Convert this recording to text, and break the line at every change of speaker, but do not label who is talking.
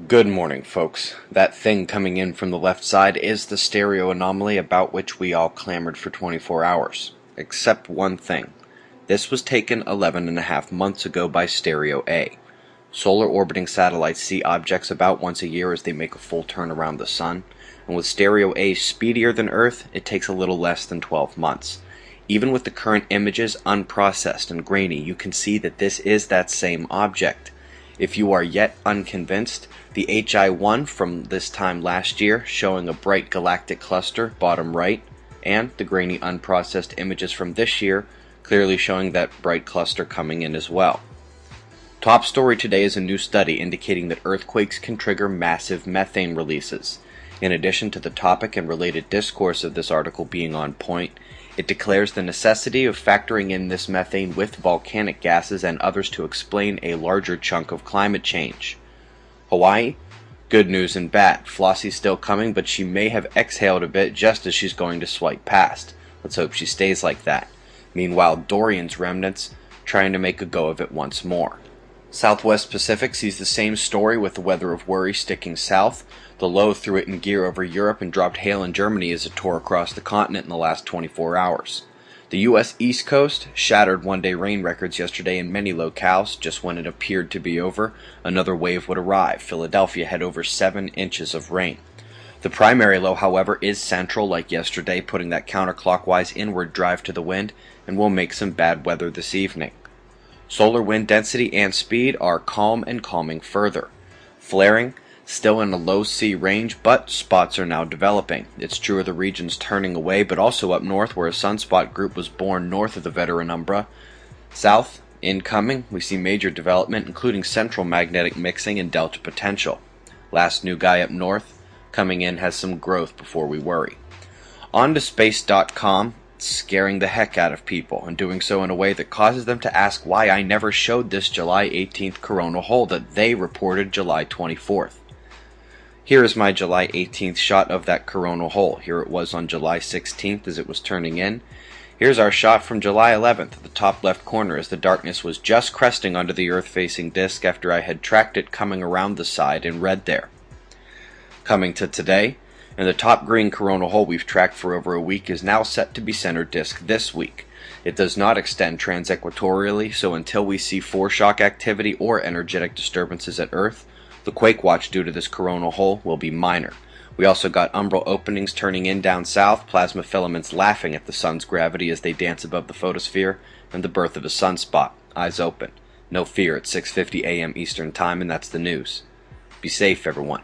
Good morning, folks. That thing coming in from the left side is the stereo anomaly about which we all clamored for 24 hours. Except one thing. This was taken 11.5 months ago by Stereo A. Solar orbiting satellites see objects about once a year as they make a full turn around the sun, and with Stereo A speedier than Earth, it takes a little less than 12 months. Even with the current images unprocessed and grainy, you can see that this is that same object. If you are yet unconvinced, the HI-1 from this time last year showing a bright galactic cluster bottom right, and the grainy unprocessed images from this year clearly showing that bright cluster coming in as well. Top story today is a new study indicating that earthquakes can trigger massive methane releases. In addition to the topic and related discourse of this article being on point, it declares the necessity of factoring in this methane with volcanic gases and others to explain a larger chunk of climate change. Hawaii? Good news and bad. Flossie's still coming, but she may have exhaled a bit just as she's going to swipe past. Let's hope she stays like that. Meanwhile, Dorian's remnants trying to make a go of it once more. Southwest Pacific sees the same story with the weather of worry sticking south. The low threw it in gear over Europe and dropped hail in Germany as it tore across the continent in the last 24 hours. The U.S. East Coast shattered one-day rain records yesterday in many locales. Just when it appeared to be over, another wave would arrive. Philadelphia had over 7 inches of rain. The primary low, however, is central like yesterday, putting that counterclockwise inward drive to the wind, and will make some bad weather this evening. Solar wind density and speed are calm and calming further. Flaring, still in a low C range, but spots are now developing. It's true of the regions turning away, but also up north where a sunspot group was born north of the veteran umbra. South, incoming, we see major development, including central magnetic mixing and delta potential. Last new guy up north, coming in has some growth before we worry. On to space.com. Scaring the heck out of people, and doing so in a way that causes them to ask why I never showed this July 18th coronal hole that they reported July 24th. Here is my July 18th shot of that coronal hole. Here it was on July 16th as it was turning in. Here's our shot from July 11th, the top left corner, as the darkness was just cresting under the Earth-facing disk after I had tracked it coming around the side in red there. Coming to today, and the top green coronal hole we've tracked for over a week is now set to be center disk this week. It does not extend transequatorially, so until we see foreshock activity or energetic disturbances at Earth, the quake watch due to this coronal hole will be minor. We also got umbral openings turning in down south, plasma filaments laughing at the sun's gravity as they dance above the photosphere, and the birth of a sunspot. Eyes open. No fear at 6:50 a.m. Eastern Time, and that's the news. Be safe, everyone.